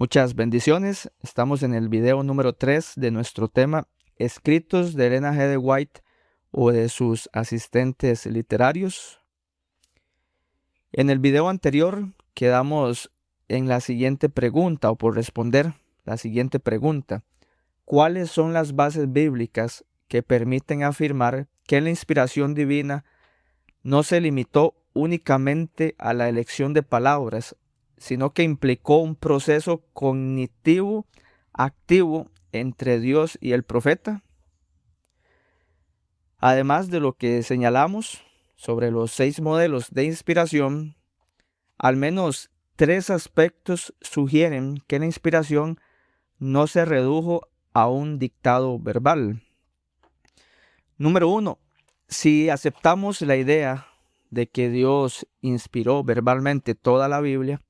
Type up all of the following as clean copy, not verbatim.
Muchas bendiciones. Estamos en el video número 3 de nuestro tema Escritos de Elena G. de White o de sus asistentes literarios. En el video anterior quedamos en la siguiente pregunta o por responder la siguiente pregunta. ¿Cuáles son las bases bíblicas que permiten afirmar que la inspiración divina no se limitó únicamente a la elección de palabras, sino que implicó un proceso cognitivo activo entre Dios y el profeta? Además de lo que señalamos sobre los 6 modelos de inspiración, al menos 3 aspectos sugieren que la inspiración no se redujo a un dictado verbal. Número 1. Si aceptamos la idea de que Dios inspiró verbalmente toda la Biblia,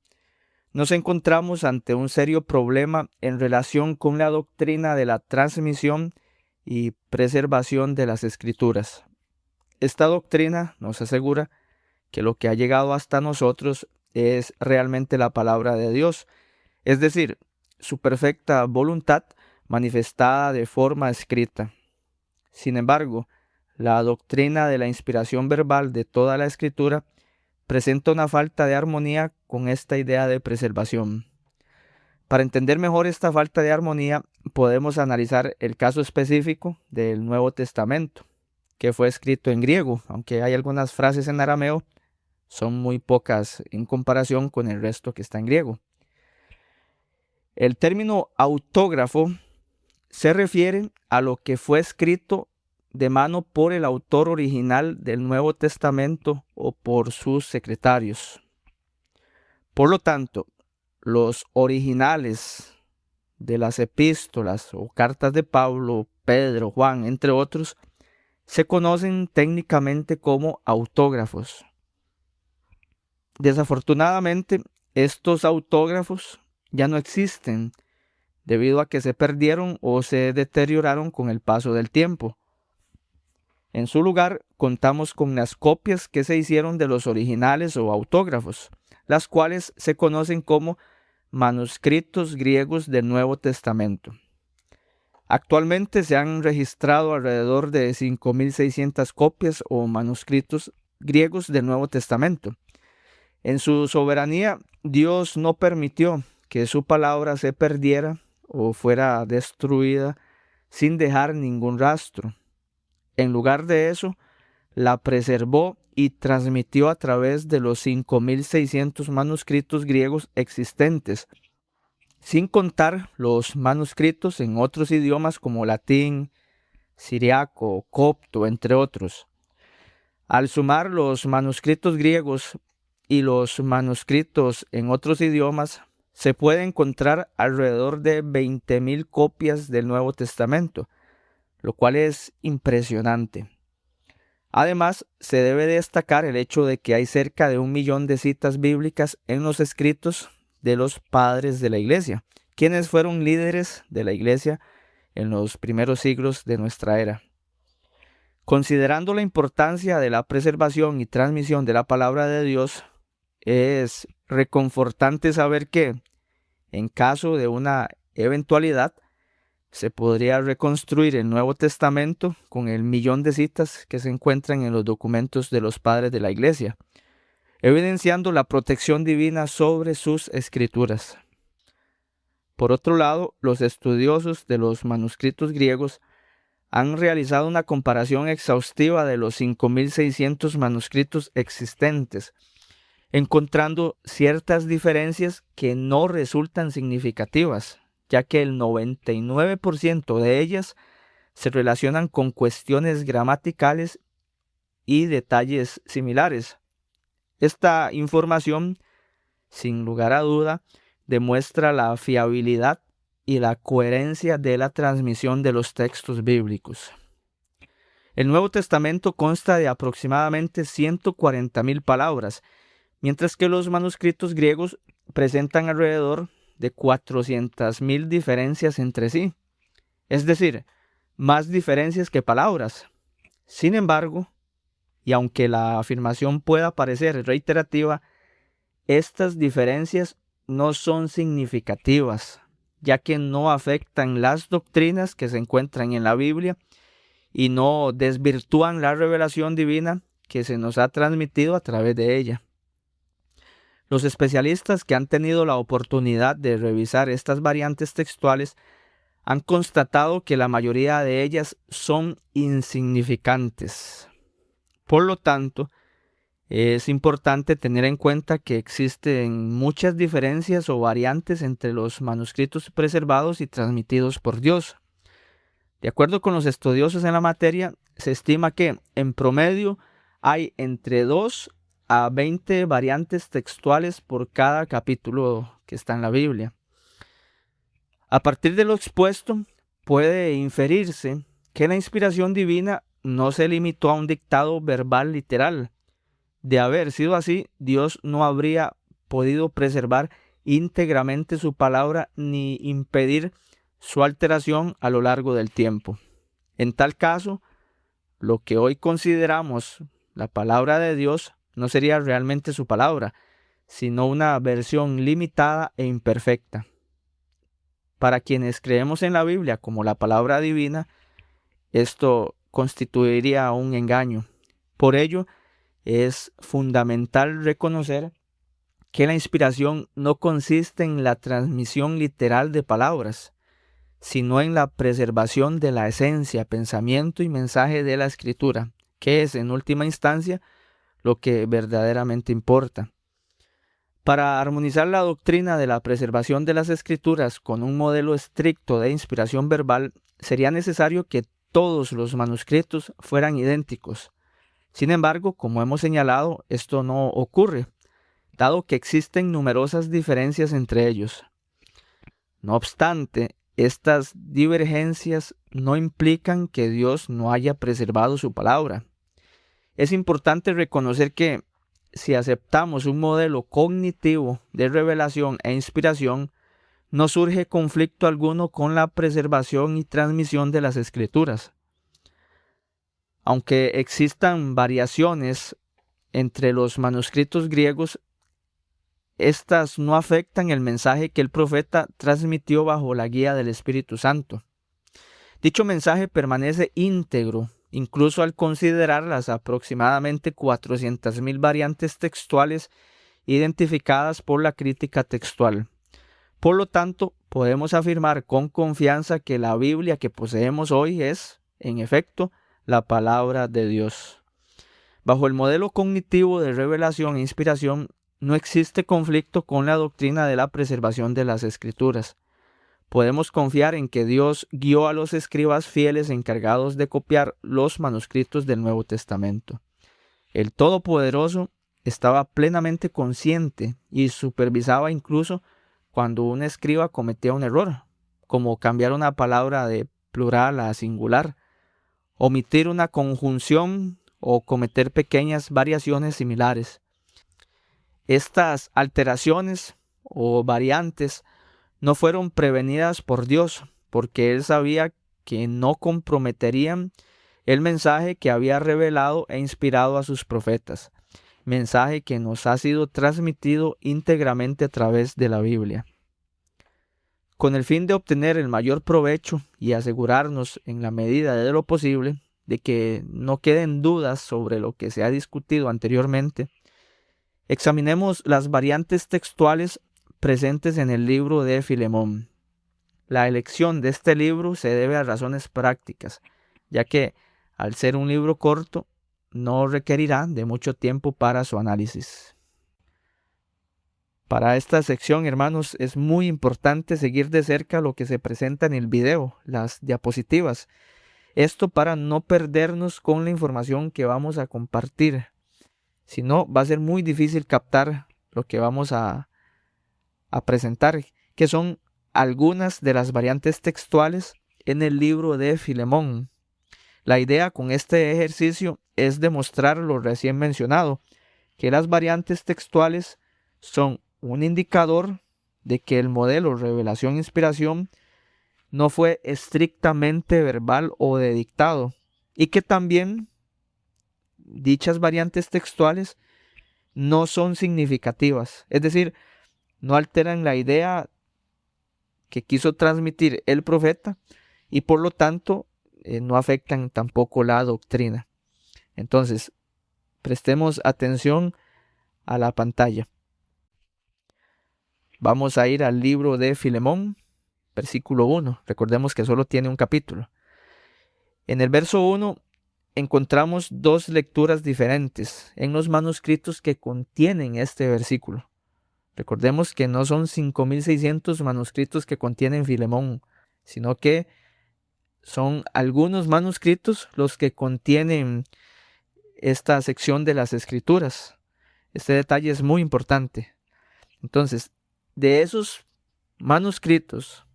nos encontramos ante un serio problema en relación con la doctrina de la transmisión y preservación de las Escrituras. Esta doctrina nos asegura que lo que ha llegado hasta nosotros es realmente la palabra de Dios, es decir, su perfecta voluntad manifestada de forma escrita. Sin embargo, la doctrina de la inspiración verbal de toda la Escritura presenta una falta de armonía con esta idea de preservación. Para entender mejor esta falta de armonía, podemos analizar el caso específico del Nuevo Testamento, que fue escrito en griego, aunque hay algunas frases en arameo, son muy pocas en comparación con el resto que está en griego. El término autógrafo se refiere a lo que fue escrito de mano por el autor original del Nuevo Testamento o por sus secretarios. Por lo tanto, los originales de las epístolas o cartas de Pablo, Pedro, Juan, entre otros, se conocen técnicamente como autógrafos. Desafortunadamente, estos autógrafos ya no existen debido a que se perdieron o se deterioraron con el paso del tiempo. En su lugar, contamos con las copias que se hicieron de los originales o autógrafos, las cuales se conocen como manuscritos griegos del Nuevo Testamento. Actualmente se han registrado alrededor de 5.600 copias o manuscritos griegos del Nuevo Testamento. En su soberanía, Dios no permitió que su palabra se perdiera o fuera destruida sin dejar ningún rastro. En lugar de eso, la preservó y transmitió a través de los 5.600 manuscritos griegos existentes, sin contar los manuscritos en otros idiomas como latín, siriaco, copto, entre otros. Al sumar los manuscritos griegos y los manuscritos en otros idiomas, se puede encontrar alrededor de 20.000 copias del Nuevo Testamento, lo cual es impresionante. Además, se debe destacar el hecho de que hay cerca de 1 millón de citas bíblicas en los escritos de los padres de la Iglesia, quienes fueron líderes de la Iglesia en los primeros siglos de nuestra era. Considerando la importancia de la preservación y transmisión de la palabra de Dios, es reconfortante saber que, en caso de una eventualidad, se podría reconstruir el Nuevo Testamento con el 1 millón de citas que se encuentran en los documentos de los padres de la Iglesia, evidenciando la protección divina sobre sus escrituras. Por otro lado, los estudiosos de los manuscritos griegos han realizado una comparación exhaustiva de los 5.600 manuscritos existentes, encontrando ciertas diferencias que no resultan significativas, ya que el 99% de ellas se relacionan con cuestiones gramaticales y detalles similares. Esta información, sin lugar a duda, demuestra la fiabilidad y la coherencia de la transmisión de los textos bíblicos. El Nuevo Testamento consta de aproximadamente 140.000 palabras, mientras que los manuscritos griegos presentan alrededor de 400.000 diferencias entre sí, es decir, más diferencias que palabras. Sin embargo, y aunque la afirmación pueda parecer reiterativa, estas diferencias no son significativas, ya que no afectan las doctrinas que se encuentran en la Biblia y no desvirtúan la revelación divina que se nos ha transmitido a través de ella. Los especialistas que han tenido la oportunidad de revisar estas variantes textuales han constatado que la mayoría de ellas son insignificantes. Por lo tanto, es importante tener en cuenta que existen muchas diferencias o variantes entre los manuscritos preservados y transmitidos por Dios. De acuerdo con los estudiosos en la materia, se estima que en promedio hay entre 2 a 20 variantes textuales por cada capítulo que está en la Biblia. A partir de lo expuesto, puede inferirse que la inspiración divina no se limitó a un dictado verbal literal. De haber sido así, Dios no habría podido preservar íntegramente su palabra ni impedir su alteración a lo largo del tiempo. En tal caso, lo que hoy consideramos la palabra de Dios no sería realmente su palabra, sino una versión limitada e imperfecta. Para quienes creemos en la Biblia como la palabra divina, esto constituiría un engaño. Por ello, es fundamental reconocer que la inspiración no consiste en la transmisión literal de palabras, sino en la preservación de la esencia, pensamiento y mensaje de la Escritura, que es en última instancia lo que verdaderamente importa. Para armonizar la doctrina de la preservación de las Escrituras con un modelo estricto de inspiración verbal, sería necesario que todos los manuscritos fueran idénticos. Sin embargo, como hemos señalado, esto no ocurre, dado que existen numerosas diferencias entre ellos. No obstante, estas divergencias no implican que Dios no haya preservado su palabra. Es importante reconocer que si aceptamos un modelo cognitivo de revelación e inspiración, no surge conflicto alguno con la preservación y transmisión de las Escrituras. Aunque existan variaciones entre los manuscritos griegos, estas no afectan el mensaje que el profeta transmitió bajo la guía del Espíritu Santo. Dicho mensaje permanece íntegro, incluso al considerar las aproximadamente 400,000 variantes textuales identificadas por la crítica textual. Por lo tanto, podemos afirmar con confianza que la Biblia que poseemos hoy es, en efecto, la palabra de Dios. Bajo el modelo cognitivo de revelación e inspiración, no existe conflicto con la doctrina de la preservación de las Escrituras. Podemos confiar en que Dios guió a los escribas fieles encargados de copiar los manuscritos del Nuevo Testamento. El Todopoderoso estaba plenamente consciente y supervisaba incluso cuando un escriba cometía un error, como cambiar una palabra de plural a singular, omitir una conjunción o cometer pequeñas variaciones similares. Estas alteraciones o variantes no fueron prevenidas por Dios, porque Él sabía que no comprometerían el mensaje que había revelado e inspirado a sus profetas, mensaje que nos ha sido transmitido íntegramente a través de la Biblia. Con el fin de obtener el mayor provecho y asegurarnos en la medida de lo posible de que no queden dudas sobre lo que se ha discutido anteriormente, examinemos las variantes textuales presentes en el libro de Filemón. La elección de este libro se debe a razones prácticas, ya que al ser un libro corto, no requerirá de mucho tiempo para su análisis. Para esta sección, hermanos, es muy importante seguir de cerca lo que se presenta en el video, las diapositivas. Esto para no perdernos con la información que vamos a compartir. Si no, va a ser muy difícil captar lo que vamos a presentar, que son algunas de las variantes textuales en el libro de Filemón. La idea con este ejercicio es demostrar lo recién mencionado, que las variantes textuales son un indicador de que el modelo revelación-inspiración no fue estrictamente verbal o de dictado, y que también dichas variantes textuales no son significativas, es decir, no alteran la idea que quiso transmitir el profeta y por lo tanto no afectan tampoco la doctrina. Entonces, prestemos atención a la pantalla. Vamos a ir al libro de Filemón, versículo 1. Recordemos que solo tiene un capítulo. En el verso 1 encontramos dos lecturas diferentes en los manuscritos que contienen este versículo. Recordemos que no son 5.600 manuscritos que contienen Filemón, sino que son algunos manuscritos los que contienen esta sección de las Escrituras. Este detalle es muy importante. Entonces, de esos manuscritos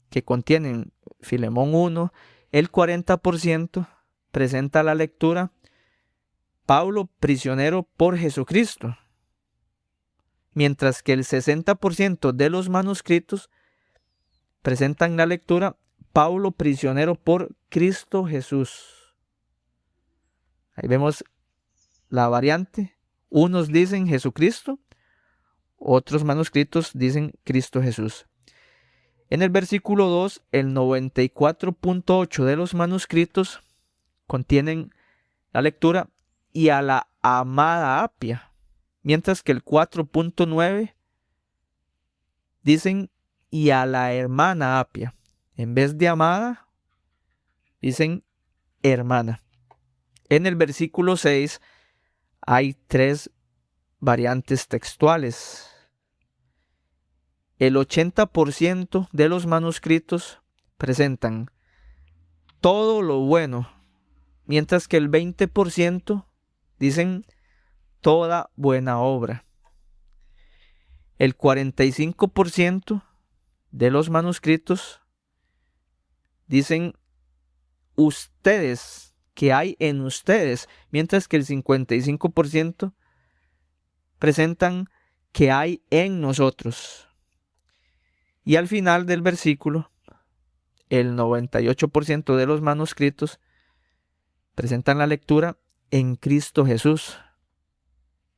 que contienen Filemón 1, el 40% presenta la lectura Pablo, prisionero por Jesucristo, mientras que el 60% de los manuscritos presentan la lectura Pablo, prisionero por Cristo Jesús. Ahí vemos la variante. Unos dicen Jesucristo, otros manuscritos dicen Cristo Jesús. En el versículo 2, el 94.8 de los manuscritos contienen la lectura y a la amada Apia, mientras que el 4.9 dicen y a la hermana Apia. En vez de amada, dicen hermana. En el versículo 6 hay tres variantes textuales. El 80% de los manuscritos presentan todo lo bueno, mientras que el 20% dicen toda buena obra. El 45% de los manuscritos dicen ustedes, que hay en ustedes, mientras que el 55% presentan que hay en nosotros. Y al final del versículo, el 98% de los manuscritos presentan la lectura en Cristo Jesús.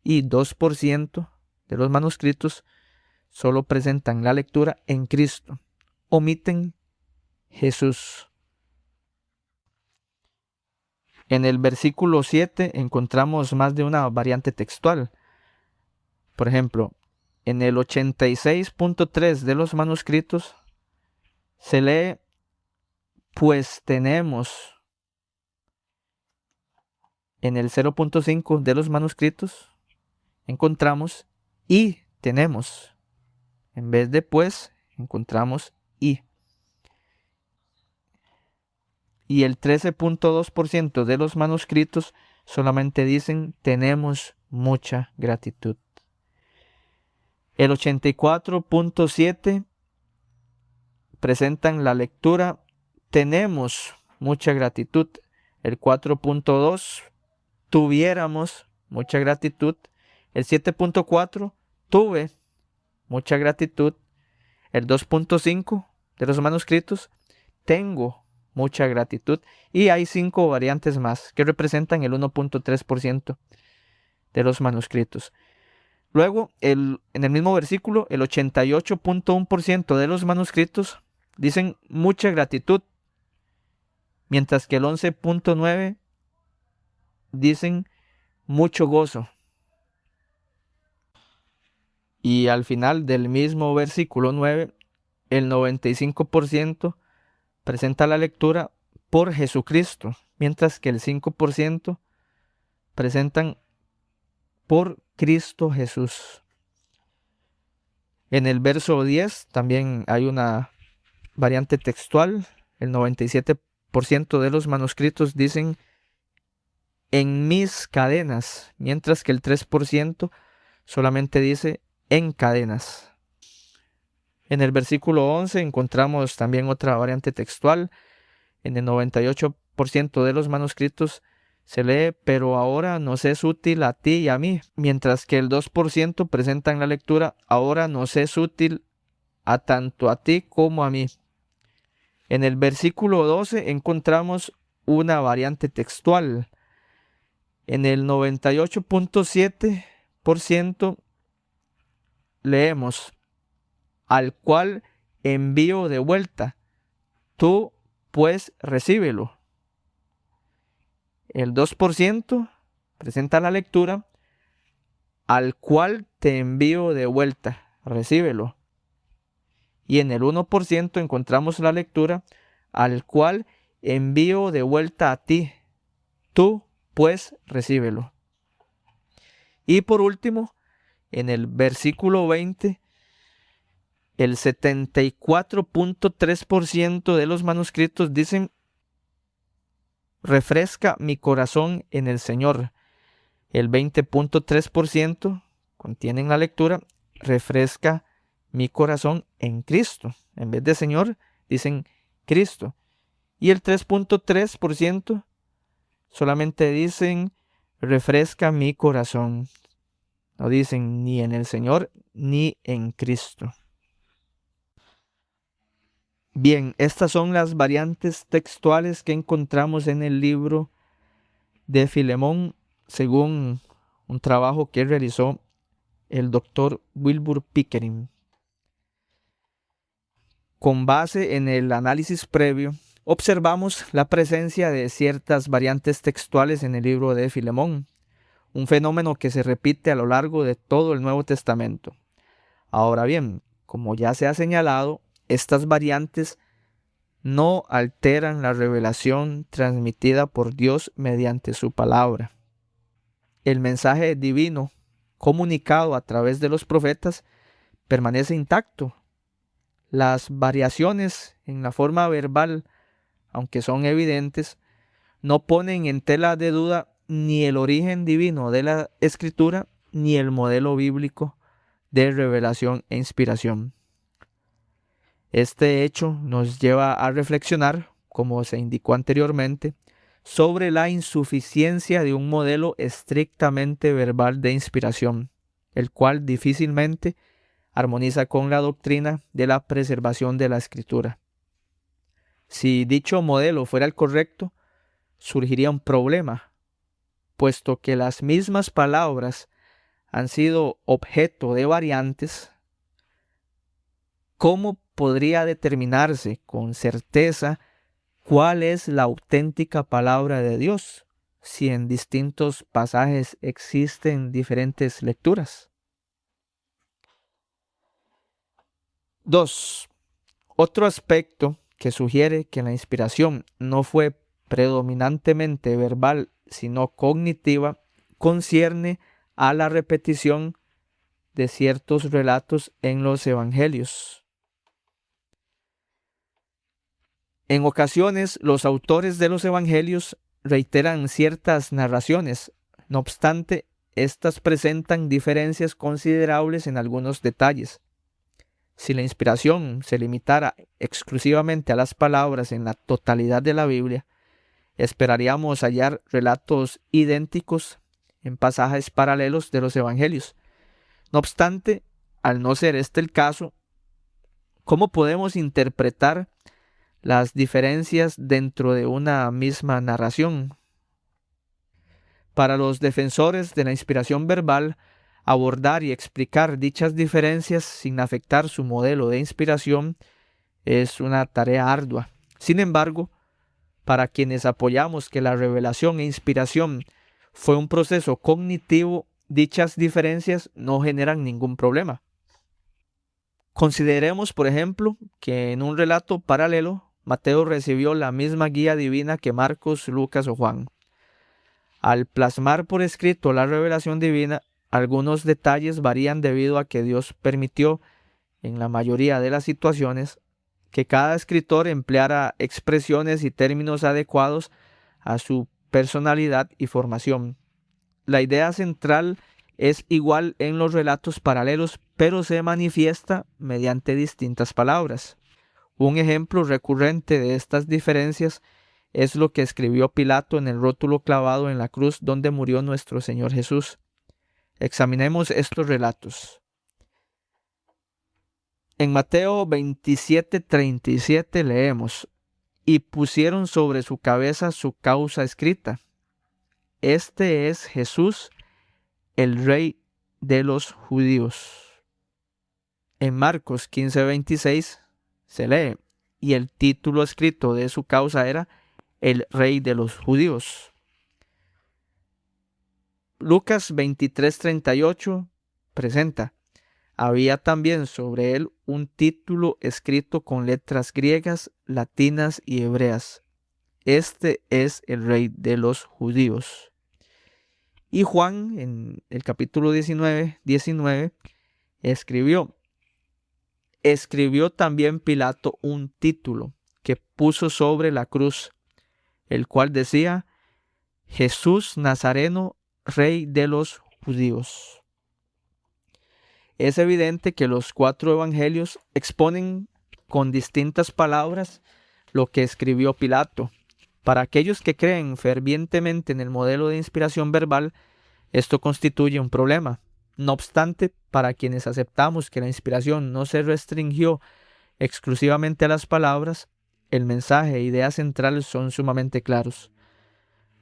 Y 2% de los manuscritos solo presentan la lectura en Cristo. Omiten Jesús. En el versículo 7 encontramos más de una variante textual. Por ejemplo, en el 86.3 de los manuscritos se lee, pues tenemos. En el 0.5 de los manuscritos encontramos y tenemos. En vez de pues, encontramos y. Y el 13.2% de los manuscritos solamente dicen tenemos mucha gratitud. El 84.7 presentan la lectura tenemos mucha gratitud. El 4.2 tuviéramos mucha gratitud. El 7.4 tuve mucha gratitud. El 2.5 de los manuscritos tengo mucha gratitud. Y hay 5 variantes más que representan el 1.3% de los manuscritos. Luego, en el mismo versículo, el 88.1% de los manuscritos dicen mucha gratitud, mientras que el 11.9% dicen mucho gozo. Y al final del mismo versículo 9, el 95% presenta la lectura por Jesucristo, mientras que el 5% presentan por Cristo Jesús. En el verso 10 también hay una variante textual. El 97% de los manuscritos dicen en mis cadenas, mientras que el 3% solamente dice en cadenas. En el versículo 11 encontramos también otra variante textual. En el 98% de los manuscritos se lee, pero ahora nos es útil a ti y a mí, mientras que el 2% presentan la lectura, ahora nos es útil a tanto a ti como a mí. En el versículo 12 encontramos una variante textual. En el 98.7% leemos, al cual envío de vuelta, tú pues recíbelo. El 2% presenta la lectura, al cual te envío de vuelta, recíbelo. Y en el 1% encontramos la lectura, al cual envío de vuelta a ti, tú pues recíbelo. Y por último, en el versículo 20, el 74.3% de los manuscritos dicen, refresca mi corazón en el Señor. El 20.3% contienen la lectura, refresca mi corazón en Cristo. En vez de Señor, dicen Cristo. Y el 3.3% solamente dicen, refresca mi corazón. No dicen ni en el Señor ni en Cristo. Bien, estas son las variantes textuales que encontramos en el libro de Filemón, según un trabajo que realizó el doctor Wilbur Pickering. Con base en el análisis previo, observamos la presencia de ciertas variantes textuales en el libro de Filemón, un fenómeno que se repite a lo largo de todo el Nuevo Testamento. Ahora bien, como ya se ha señalado, estas variantes no alteran la revelación transmitida por Dios mediante su palabra. El mensaje divino comunicado a través de los profetas permanece intacto. Las variaciones en la forma verbal, aunque son evidentes, no ponen en tela de duda ni el origen divino de la Escritura ni el modelo bíblico de revelación e inspiración. Este hecho nos lleva a reflexionar, como se indicó anteriormente, sobre la insuficiencia de un modelo estrictamente verbal de inspiración, el cual difícilmente armoniza con la doctrina de la preservación de la Escritura. Si dicho modelo fuera el correcto, surgiría un problema, puesto que las mismas palabras han sido objeto de variantes. ¿Cómo podría determinarse con certeza cuál es la auténtica palabra de Dios si en distintos pasajes existen diferentes lecturas? 2. Otro aspecto que sugiere que la inspiración no fue predominantemente verbal, sino cognitiva, concierne a la repetición de ciertos relatos en los evangelios. En ocasiones, los autores de los evangelios reiteran ciertas narraciones. No obstante, estas presentan diferencias considerables en algunos detalles. Si la inspiración se limitara exclusivamente a las palabras en la totalidad de la Biblia, esperaríamos hallar relatos idénticos en pasajes paralelos de los evangelios. No obstante, al no ser este el caso, ¿cómo podemos interpretar las diferencias dentro de una misma narración? Para los defensores de la inspiración verbal, abordar y explicar dichas diferencias sin afectar su modelo de inspiración es una tarea ardua. Sin embargo, para quienes apoyamos que la revelación e inspiración fue un proceso cognitivo, dichas diferencias no generan ningún problema. Consideremos, por ejemplo, que en un relato paralelo, Mateo recibió la misma guía divina que Marcos, Lucas o Juan. Al plasmar por escrito la revelación divina, algunos detalles varían debido a que Dios permitió, en la mayoría de las situaciones, que cada escritor empleara expresiones y términos adecuados a su personalidad y formación. La idea central es igual en los relatos paralelos, pero se manifiesta mediante distintas palabras. Un ejemplo recurrente de estas diferencias es lo que escribió Pilato en el rótulo clavado en la cruz donde murió nuestro Señor Jesús. Examinemos estos relatos. En Mateo 27:37 leemos, y pusieron sobre su cabeza su causa escrita. Este es Jesús, el Rey de los judíos. En Marcos 15:26 se lee, y el título escrito de su causa era El Rey de los Judíos. Lucas 23:38 presenta, había también sobre él un título escrito con letras griegas, latinas y hebreas. Este es el Rey de los Judíos. Y Juan, en el capítulo 19, escribió también Pilato un título que puso sobre la cruz, el cual decía, Jesús Nazareno, Rey de los Judíos. Es evidente que los 4 evangelios exponen con distintas palabras lo que escribió Pilato. Para aquellos que creen fervientemente en el modelo de inspiración verbal, esto constituye un problema. No obstante, para quienes aceptamos que la inspiración no se restringió exclusivamente a las palabras, el mensaje e ideas centrales son sumamente claros.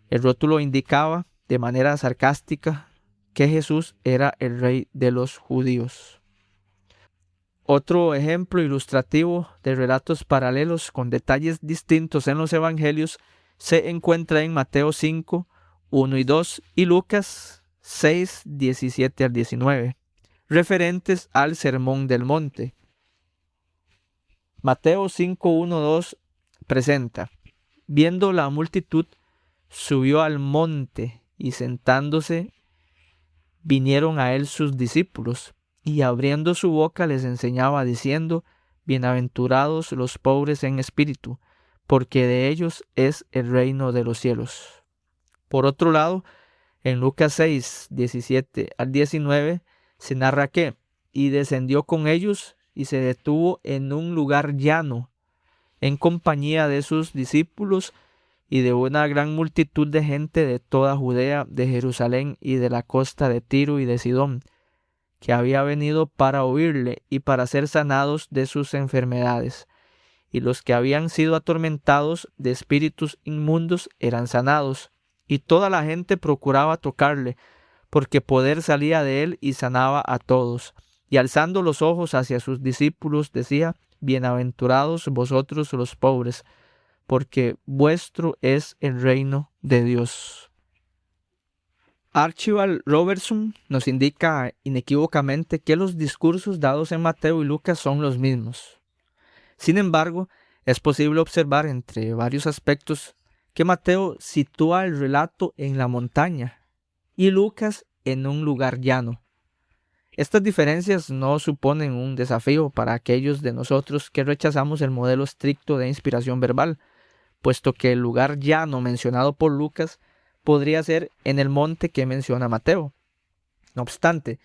El rótulo indicaba, de manera sarcástica, que Jesús era el Rey de los Judíos. Otro ejemplo ilustrativo de relatos paralelos con detalles distintos en los evangelios se encuentra en Mateo 5, 1 y 2 y Lucas 6, 17 al 19, referentes al Sermón del Monte. Mateo 5, 1, 2 presenta, viendo la multitud, subió al monte y sentándose, vinieron a él sus discípulos, y abriendo su boca les enseñaba diciendo, bienaventurados los pobres en espíritu, porque de ellos es el reino de los cielos. Por otro lado, en Lucas 6, 17 al 19, se narra que, y descendió con ellos y se detuvo en un lugar llano, en compañía de sus discípulos y de una gran multitud de gente de toda Judea, de Jerusalén y de la costa de Tiro y de Sidón, que había venido para oírle y para ser sanados de sus enfermedades. Y los que habían sido atormentados de espíritus inmundos eran sanados, y toda la gente procuraba tocarle, porque poder salía de él y sanaba a todos. Y alzando los ojos hacia sus discípulos decía, bienaventurados vosotros los pobres, porque vuestro es el reino de Dios. Archibald Robertson nos indica inequívocamente que los discursos dados en Mateo y Lucas son los mismos. Sin embargo, es posible observar entre varios aspectos que Mateo sitúa el relato en la montaña y Lucas en un lugar llano. Estas diferencias no suponen un desafío para aquellos de nosotros que rechazamos el modelo estricto de inspiración verbal, puesto que el lugar llano mencionado por Lucas podría ser en el monte que menciona Mateo. No obstante,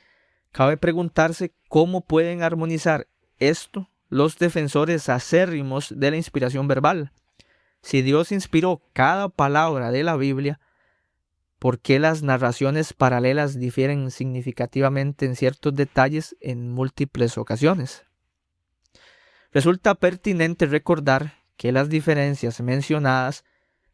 cabe preguntarse cómo pueden armonizar esto los defensores acérrimos de la inspiración verbal. Si Dios inspiró cada palabra de la Biblia, ¿por qué las narraciones paralelas difieren significativamente en ciertos detalles en múltiples ocasiones? Resulta pertinente recordar que las diferencias mencionadas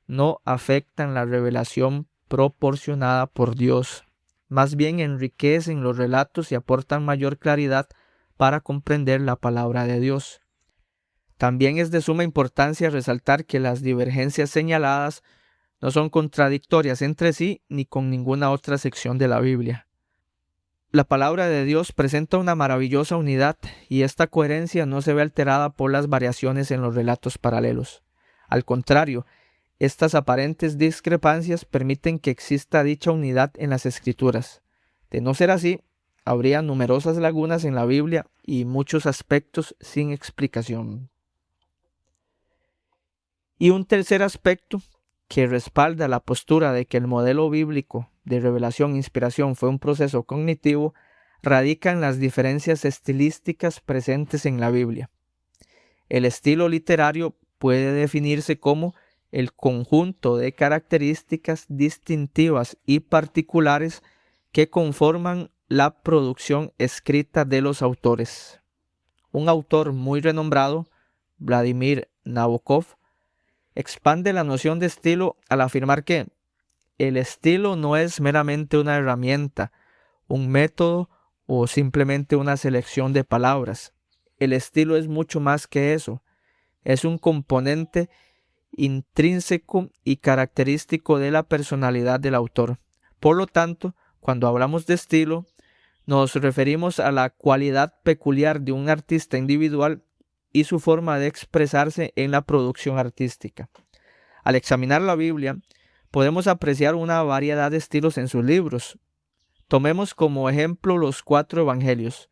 no afectan la revelación proporcionada por Dios, más bien enriquecen los relatos y aportan mayor claridad para comprender la palabra de Dios. También es de suma importancia resaltar que las divergencias señaladas no son contradictorias entre sí ni con ninguna otra sección de la Biblia. La palabra de Dios presenta una maravillosa unidad y esta coherencia no se ve alterada por las variaciones en los relatos paralelos. Al contrario, estas aparentes discrepancias permiten que exista dicha unidad en las Escrituras. De no ser así, habría numerosas lagunas en la Biblia y muchos aspectos sin explicación. Y un tercer aspecto que respalda la postura de que el modelo bíblico de revelación e inspiración fue un proceso cognitivo, radica en las diferencias estilísticas presentes en la Biblia. El estilo literario puede definirse como el conjunto de características distintivas y particulares que conforman la producción escrita de los autores. Un autor muy renombrado, Vladimir Nabokov, expande la noción de estilo al afirmar que el estilo no es meramente una herramienta, un método o simplemente una selección de palabras. El estilo es mucho más que eso. Es un componente intrínseco y característico de la personalidad del autor. Por lo tanto, cuando hablamos de estilo, nos referimos a la cualidad peculiar de un artista individual y su forma de expresarse en la producción artística. Al examinar la Biblia, podemos apreciar una variedad de estilos en sus libros. Tomemos como ejemplo los 4 evangelios.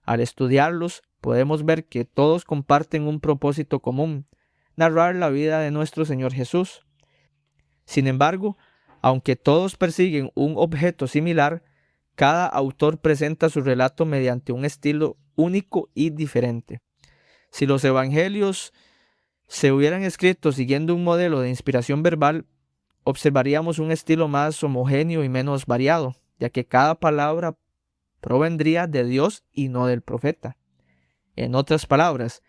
Al estudiarlos, podemos ver que todos comparten un propósito común: narrar la vida de nuestro Señor Jesús. Sin embargo, aunque todos persiguen un objeto similar, cada autor presenta su relato mediante un estilo único y diferente. Si los evangelios se hubieran escrito siguiendo un modelo de inspiración verbal, observaríamos un estilo más homogéneo y menos variado, ya que cada palabra provendría de Dios y no del profeta. En otras palabras,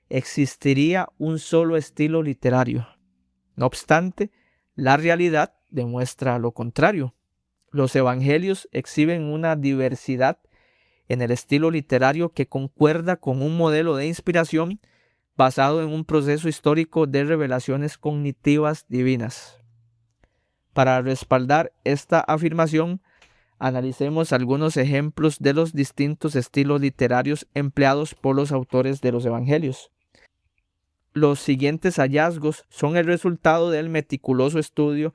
existiría un solo estilo literario. No obstante, la realidad demuestra lo contrario. Los evangelios exhiben una diversidad en el estilo literario que concuerda con un modelo de inspiración basado en un proceso histórico de revelaciones cognitivas divinas. Para respaldar esta afirmación, analicemos algunos ejemplos de los distintos estilos literarios empleados por los autores de los evangelios. Los siguientes hallazgos son el resultado del meticuloso estudio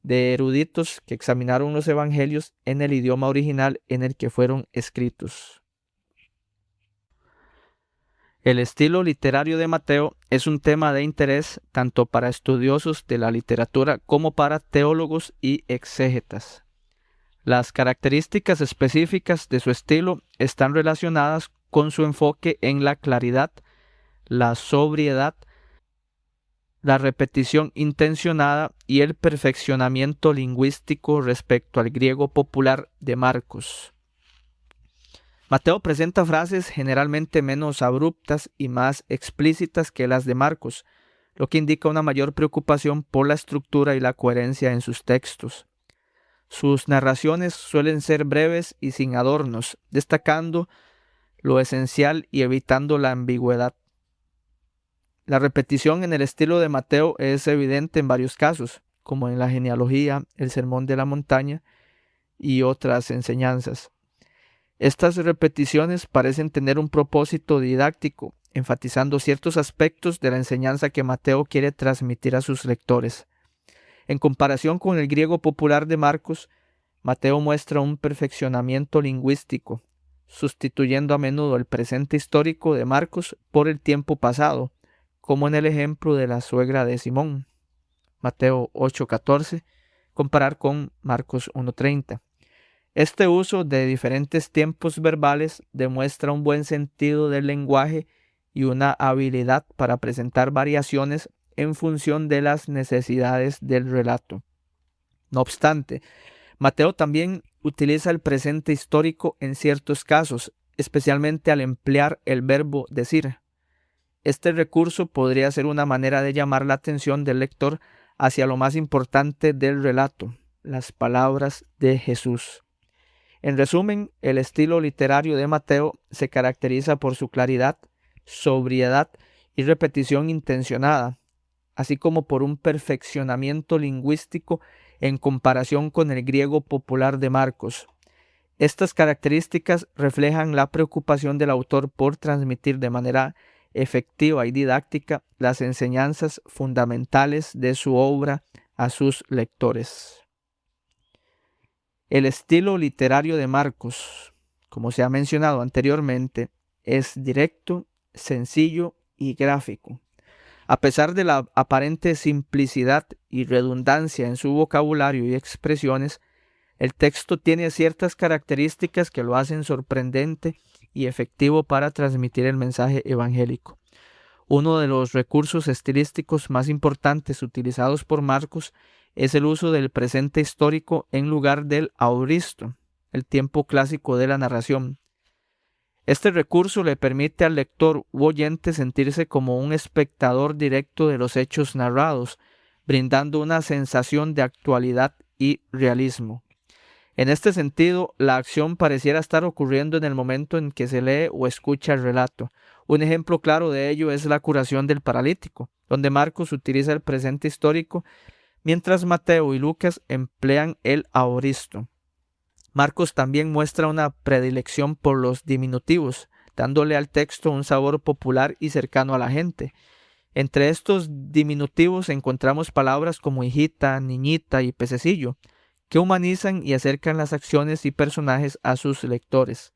de eruditos que examinaron los evangelios en el idioma original en el que fueron escritos. El estilo literario de Mateo es un tema de interés tanto para estudiosos de la literatura como para teólogos y exégetas. Las características específicas de su estilo están relacionadas con su enfoque en la claridad, la sobriedad, la repetición intencionada y el perfeccionamiento lingüístico respecto al griego popular de Marcos. Mateo presenta frases generalmente menos abruptas y más explícitas que las de Marcos, lo que indica una mayor preocupación por la estructura y la coherencia en sus textos. Sus narraciones suelen ser breves y sin adornos, destacando lo esencial y evitando la ambigüedad. La repetición en el estilo de Mateo es evidente en varios casos, como en la genealogía, el sermón de la montaña y otras enseñanzas. Estas repeticiones parecen tener un propósito didáctico, enfatizando ciertos aspectos de la enseñanza que Mateo quiere transmitir a sus lectores. En comparación con el griego popular de Marcos, Mateo muestra un perfeccionamiento lingüístico, sustituyendo a menudo el presente histórico de Marcos por el tiempo pasado, como en el ejemplo de la suegra de Simón, Mateo 8:14, comparar con Marcos 1:30. Este uso de diferentes tiempos verbales demuestra un buen sentido del lenguaje y una habilidad para presentar variaciones en función de las necesidades del relato. No obstante, Mateo también utiliza el presente histórico en ciertos casos, especialmente al emplear el verbo decir. Este recurso podría ser una manera de llamar la atención del lector hacia lo más importante del relato, las palabras de Jesús. En resumen, el estilo literario de Mateo se caracteriza por su claridad, sobriedad y repetición intencionada, así como por un perfeccionamiento lingüístico en comparación con el griego popular de Marcos. Estas características reflejan la preocupación del autor por transmitir de manera efectiva y didáctica las enseñanzas fundamentales de su obra a sus lectores. El estilo literario de Marcos, como se ha mencionado anteriormente, es directo, sencillo y gráfico. A pesar de la aparente simplicidad y redundancia en su vocabulario y expresiones, el texto tiene ciertas características que lo hacen sorprendente y efectivo para transmitir el mensaje evangélico. Uno de los recursos estilísticos más importantes utilizados por Marcos es el uso del presente histórico en lugar del aoristo, el tiempo clásico de la narración. Este recurso le permite al lector u oyente sentirse como un espectador directo de los hechos narrados, brindando una sensación de actualidad y realismo. En este sentido, la acción pareciera estar ocurriendo en el momento en que se lee o escucha el relato. Un ejemplo claro de ello es la curación del paralítico, donde Marcos utiliza el presente histórico, mientras Mateo y Lucas emplean el aoristo. Marcos también muestra una predilección por los diminutivos, dándole al texto un sabor popular y cercano a la gente. Entre estos diminutivos encontramos palabras como hijita, niñita y pececillo, que humanizan y acercan las acciones y personajes a sus lectores.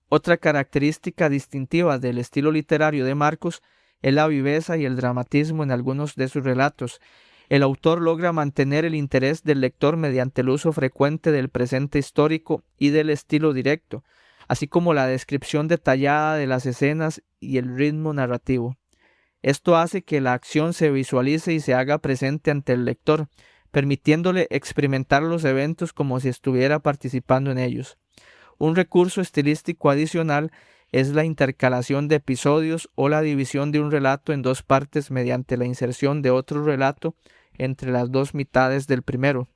Otra característica distintiva del estilo literario de Marcos es la viveza y el dramatismo en algunos de sus relatos. El autor logra mantener el interés del lector mediante el uso frecuente del presente histórico y del estilo directo, así como la descripción detallada de las escenas y el ritmo narrativo. Esto hace que la acción se visualice y se haga presente ante el lector, permitiéndole experimentar los eventos como si estuviera participando en ellos. Un recurso estilístico adicional es la intercalación de episodios o la división de un relato en dos partes mediante la inserción de otro relato entre las dos mitades del primero.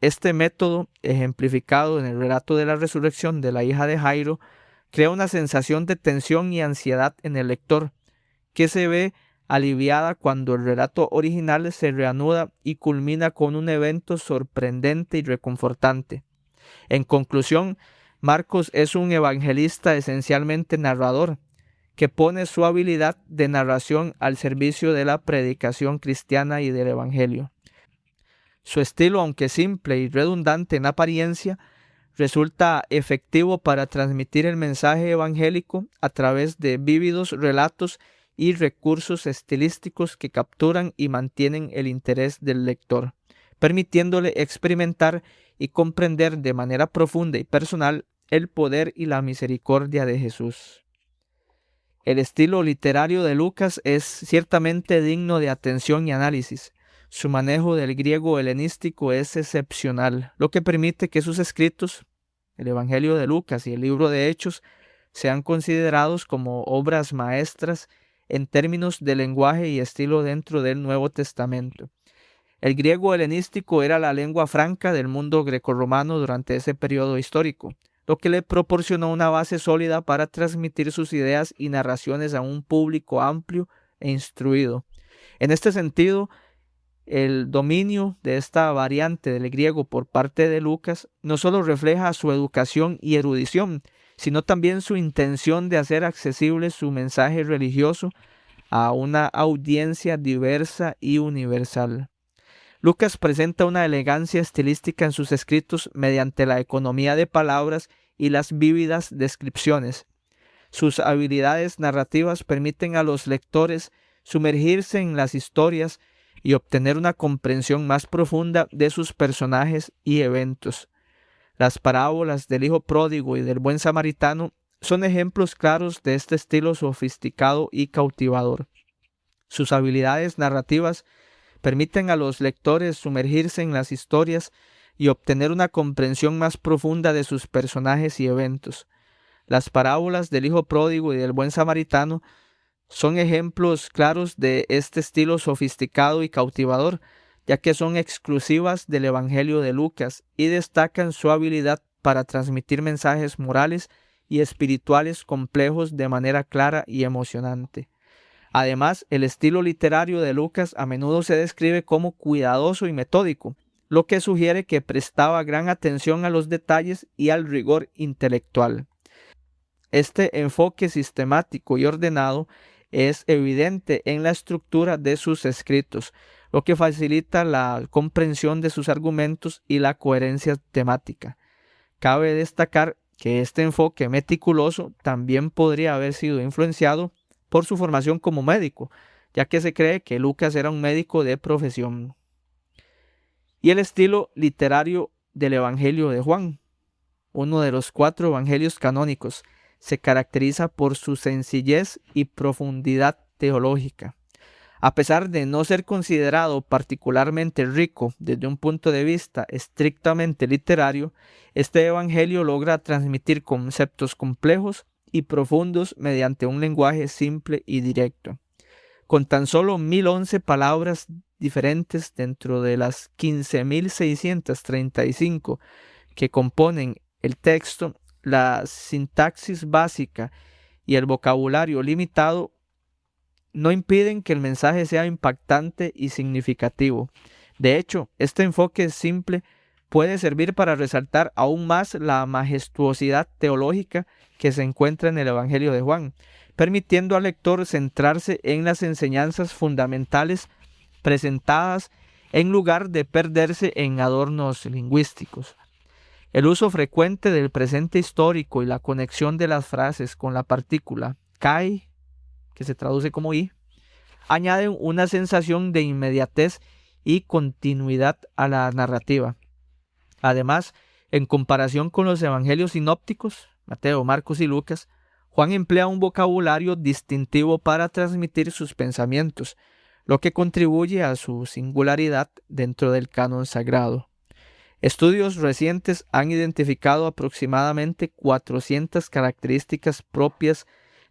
Este método, ejemplificado en el relato de la resurrección de la hija de Jairo, crea una sensación de tensión y ansiedad en el lector, que se ve aliviada cuando el relato original se reanuda y culmina con un evento sorprendente y reconfortante. En conclusión, Marcos es un evangelista esencialmente narrador, que pone su habilidad de narración al servicio de la predicación cristiana y del evangelio. Su estilo, aunque simple y redundante en apariencia, resulta efectivo para transmitir el mensaje evangélico a través de vívidos relatos y recursos estilísticos que capturan y mantienen el interés del lector, permitiéndole experimentar y comprender de manera profunda y personal el poder y la misericordia de Jesús. El estilo literario de Lucas es ciertamente digno de atención y análisis. Su manejo del griego helenístico es excepcional, lo que permite que sus escritos, el Evangelio de Lucas y el libro de Hechos, sean considerados como obras maestras en términos de lenguaje y estilo dentro del Nuevo Testamento. El griego helenístico era la lengua franca del mundo grecorromano durante ese periodo histórico, lo que le proporcionó una base sólida para transmitir sus ideas y narraciones a un público amplio e instruido. En este sentido, el dominio de esta variante del griego por parte de Lucas no solo refleja su educación y erudición, sino también su intención de hacer accesible su mensaje religioso a una audiencia diversa y universal. Lucas presenta una elegancia estilística en sus escritos mediante la economía de palabras y las vívidas descripciones. Sus habilidades narrativas permiten a los lectores sumergirse en las historias y obtener una comprensión más profunda de sus personajes y eventos. Las parábolas del hijo pródigo y del buen samaritano son ejemplos claros de este estilo sofisticado y cautivador. Sus habilidades narrativas permiten a los lectores sumergirse en las historias y obtener una comprensión más profunda de sus personajes y eventos. Las parábolas del hijo pródigo y del buen samaritano son ejemplos claros de este estilo sofisticado y cautivador, ya que son exclusivas del Evangelio de Lucas y destacan su habilidad para transmitir mensajes morales y espirituales complejos de manera clara y emocionante. Además, el estilo literario de Lucas a menudo se describe como cuidadoso y metódico, lo que sugiere que prestaba gran atención a los detalles y al rigor intelectual. Este enfoque sistemático y ordenado es evidente en la estructura de sus escritos, lo que facilita la comprensión de sus argumentos y la coherencia temática. Cabe destacar que este enfoque meticuloso también podría haber sido influenciado por su formación como médico, ya que se cree que Lucas era un médico de profesión. Y el estilo literario del Evangelio de Juan, uno de los 4 evangelios canónicos, se caracteriza por su sencillez y profundidad teológica. A pesar de no ser considerado particularmente rico desde un punto de vista estrictamente literario, este evangelio logra transmitir conceptos complejos y profundos mediante un lenguaje simple y directo. Con tan solo 1011 palabras diferentes dentro de las 15.635 que componen el texto, la sintaxis básica y el vocabulario limitado no impiden que el mensaje sea impactante y significativo. De hecho, este enfoque simple puede servir para resaltar aún más la majestuosidad teológica que se encuentra en el Evangelio de Juan, permitiendo al lector centrarse en las enseñanzas fundamentales presentadas en lugar de perderse en adornos lingüísticos. El uso frecuente del presente histórico y la conexión de las frases con la partícula kai, que se traduce como i, añaden una sensación de inmediatez y continuidad a la narrativa. Además, en comparación con los evangelios sinópticos, Mateo, Marcos y Lucas, Juan emplea un vocabulario distintivo para transmitir sus pensamientos, lo que contribuye a su singularidad dentro del canon sagrado. Estudios recientes han identificado aproximadamente 400 características propias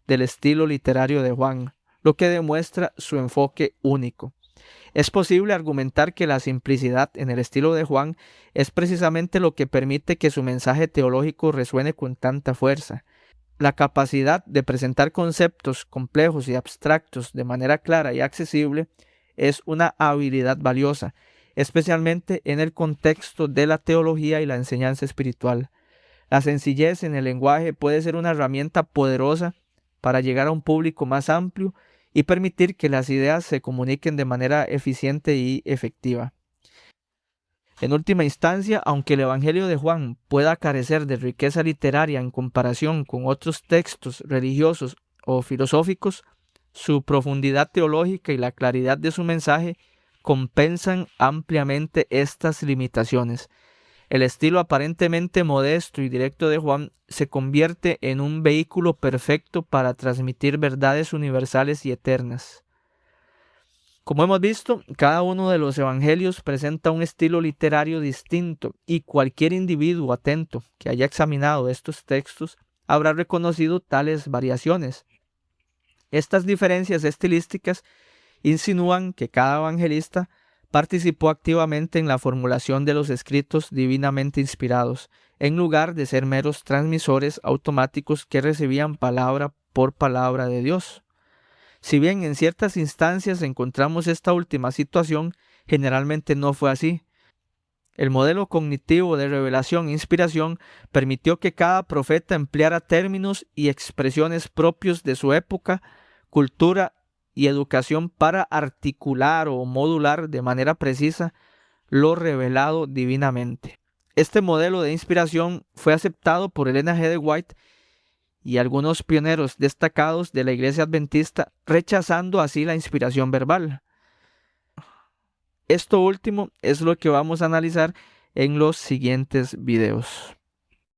del estilo literario de Juan, lo que demuestra su enfoque único. Es posible argumentar que la simplicidad en el estilo de Juan es precisamente lo que permite que su mensaje teológico resuene con tanta fuerza. La capacidad de presentar conceptos complejos y abstractos de manera clara y accesible es una habilidad valiosa, especialmente en el contexto de la teología y la enseñanza espiritual. La sencillez en el lenguaje puede ser una herramienta poderosa para llegar a un público más amplio y permitir que las ideas se comuniquen de manera eficiente y efectiva. En última instancia, aunque el Evangelio de Juan pueda carecer de riqueza literaria en comparación con otros textos religiosos o filosóficos, su profundidad teológica y la claridad de su mensaje compensan ampliamente estas limitaciones. El estilo aparentemente modesto y directo de Juan se convierte en un vehículo perfecto para transmitir verdades universales y eternas. Como hemos visto, cada uno de los evangelios presenta un estilo literario distinto y cualquier individuo atento que haya examinado estos textos habrá reconocido tales variaciones. Estas diferencias estilísticas insinúan que cada evangelista participó activamente en la formulación de los escritos divinamente inspirados, en lugar de ser meros transmisores automáticos que recibían palabra por palabra de Dios. Si bien en ciertas instancias encontramos esta última situación, generalmente no fue así. El modelo cognitivo de revelación e inspiración permitió que cada profeta empleara términos y expresiones propios de su época, cultura y educación para articular o modular de manera precisa lo revelado divinamente. Este modelo de inspiración fue aceptado por Ellen G. White y algunos pioneros destacados de la Iglesia Adventista, rechazando así la inspiración verbal. Esto último es lo que vamos a analizar en los siguientes videos.